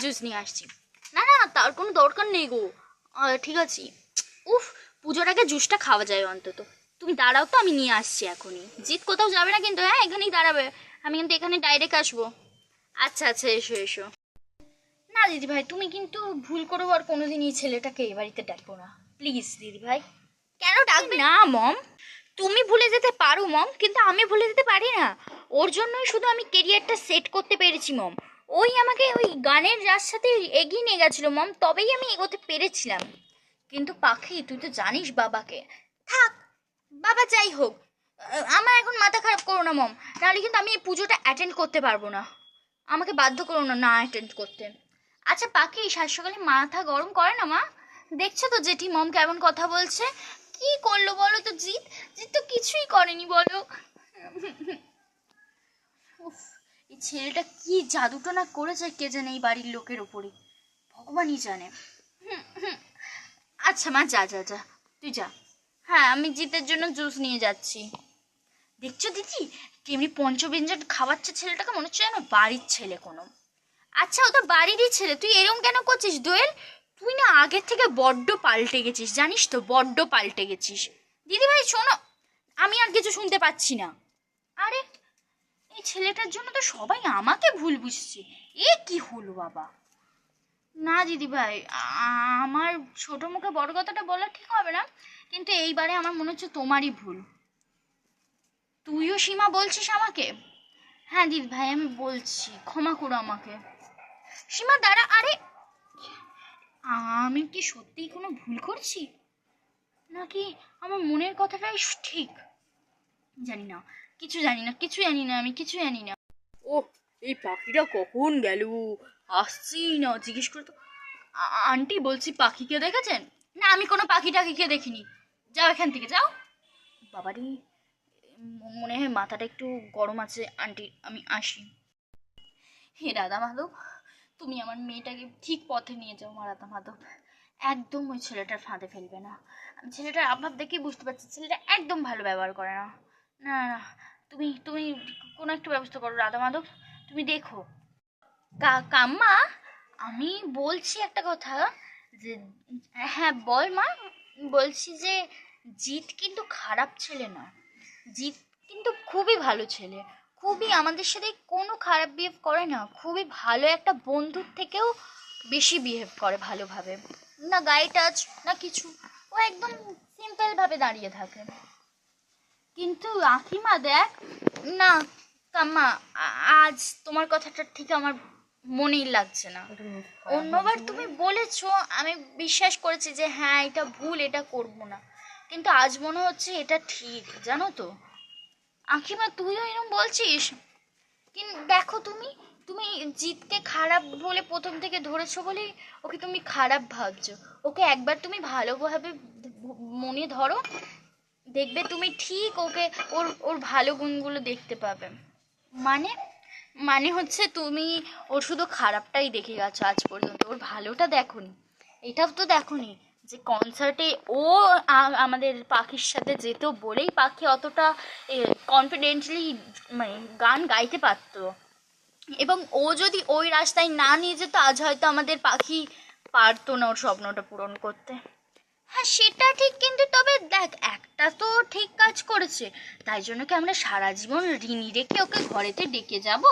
Juice নিয়ে আসছি। না না, তার কোনো দরকার নেই গো, ঠিক আছে। উফ, পুজোর আগে জুসটা খাওয়া যায় অন্তত। তুমি দাঁড়াও তো, আমি নিয়ে আসছি এখনই। জিৎ কোথাও যাবে না কিন্তু, হ্যাঁ এখানেই দাঁড়াবে, আমি কিন্তু এখানে ডাইরেক্ট আসবো। আচ্ছা আচ্ছা, এসো এসো। না দিদি ভাই, তুমি কিন্তু ভুল করো আর কোনোদিন এই ছেলেটাকে এই বাড়িতে ডাকবো না, প্লিজ দিদি ভাই। কেন ডাকবে না মম? তুমি ভুলে যেতে পারো মম, কিন্তু আমি ভুলে যেতে পারি না। ওর জন্যই শুধু আমি কেরিয়ারটা সেট করতে পেরেছি মম। ওই আমাকে ওই গানের রাস্তাতে এগিয়ে নিয়ে গেছিলো মম, তবেই আমি এগোতে পেরেছিলাম। কিন্তু পাখি, তুই তো জানিস বাবাকে। থাক, বাবা যাই হোক, আমার এখন মাথা খারাপ করো না মম, নাহলে কিন্তু আমি এই পুজোটা অ্যাটেন্ড করতে পারবো না। আমাকে বাধ্য করো না না অ্যাটেন্ড করতে। আচ্ছা পাখি, সাত সকালে মাথা গরম করে না মা? দেখছো তো জেঠি মম কেমন কথা বলছে। কি করলো বলো তো জিৎ? জিৎ তো কিছুই করেনি বলো। উফ, এই ছেলেটা কি জাদুটা না করেছে কে জানে এই বাড়ির লোকের ওপরে, ভগবানই জানে। আচ্ছা মা, যা যা যা, তুই যা। হ্যাঁ, আমি জিতের জন্য জুস নিয়ে যাচ্ছি। দেখছো দিদি কেমনি পঞ্চব্যঞ্জন খাওয়াচ্ছে ছেলেটাকে, মনে হচ্ছে যেন বাড়ির ছেলে কোনো। আচ্ছা, ও তো বাড়িরই ছেলে, তুই এরকম কেন করছিস দোয়েল? তুই না আগের থেকে বড্ড পাল্টে গেছিস, জানিস তো, বড্ড পাল্টে গেছিস। দিদি ভাই শোনো, আমি আর কিছু শুনতে পাচ্ছি না। আরে, এই ছেলেটার জন্য তো সবাই আমাকে ভুল বুঝছে। এ কি হলো বাবা? না দিদি ভাই, আমার ছোট মুখে বড় কথাটা বলা ঠিক হবে না, কিন্তু এইবারে আমার মনে হচ্ছে তোমারই ভুল। তুইও সীমা বলছিস আমাকে? হ্যাঁ দিদি ভাই, আমি বলছি, ক্ষমা করো আমাকে। সীমা দাঁড়া, আরে আমি কি সত্যিই কোনো ভুল করছি, নাকি আমার মনের কথাটাই ঠিক? জানি না, কিছু জানি না, কিছু জানি না, আমি কিছু জানি না। ও, এই পাখিটা কখন গেল, আসছি না, জিজ্ঞেস করে তো। আন্টি বলছি, পাখিকে দেখেছেন? না, আমি কোনো পাখি টাখিকে দেখিনি। যাও এখান থেকে যাও। বাবারি, মনে হয় মাথাটা একটু গরম আছে আন্টি, আমি আসি। হে রাধা মাধব, তুমি আমার মেয়েটাকে ঠিক পথে নিয়ে যাও মা রাধা মাধব। একদম ওই ছেলেটার ফাঁদে ফেলবে না। আমি ছেলেটার অভাব দেখেই বুঝতে পারছি ছেলেটা একদম ভালো ব্যবহার করে না। না না, তুমি তুমি কোনো একটা ব্যবস্থা করো রাধা মাধব, তুমি দেখো। কাম্মা, আমি বলছি একটা কথা, যে হ্যাঁ বল মা। বলছি যে জিৎ কিন্তু খারাপ ছেলে না, জিৎ কিন্তু খুবই ভালো ছেলে, খুবই আমাদের সাথে কোনো খারাপ বিহেভ করে না, খুবই ভালো, একটা বন্ধুর থেকেও বেশি বিহেভ করে ভালোভাবে। না গায়ে টাচ না কিছু, ও একদম সিম্পল ভাবে দাঁড়িয়ে থাকে। কিন্তু আখিমা দেখ না, কাম্মা, আজ তোমার কথাটা ঠিক আমার মনেই লাগছে না। অন্যবার তুমি বলেছো, আমি বিশ্বাস করেছি যে হ্যাঁ এটা ভুল, এটা করব না, কিন্তু আজ মনে হচ্ছে এটা ঠিক, জানো তো। আখিমা তুইও এরকম বলছিস? কিন্তু দেখো, তুমি তুমি জিতকে খারাপ বলে প্রথম থেকে ধরেছো বলেই ওকে তুমি খারাপ ভাবছো। ওকে একবার তুমি ভালোভাবে মনে ধরো, দেখবে তুমি ঠিক ওকে, ওর ওর ভালো গুণগুলো দেখতে পাবে। মানে মানে হচ্ছে তুমি ওর শুধু খারাপটাই দেখে গেছো আজ পর্যন্ত, ওর ভালোটা দেখোনি। এটাও তো দেখোনি যে কনসার্টে ও আমাদের পাখির সাথে যেত বলেই পাখি অতটা কনফিডেন্টলি মানে গান গাইতে পারতো, এবং ও যদি ওই রাস্তায় না নিয়ে যেত আজ হয়তো আমাদের পাখি পারতো না ওর স্বপ্নটা পূরণ করতে। হ্যাঁ সেটা ঠিক, কিন্তু তবে দেখ, একটা তো ঠিক কাজ করেছে, তাই জন্য কি আমরা সারা জীবন ঋণী রেখে ওকে ঘরেতে ডেকে যাব?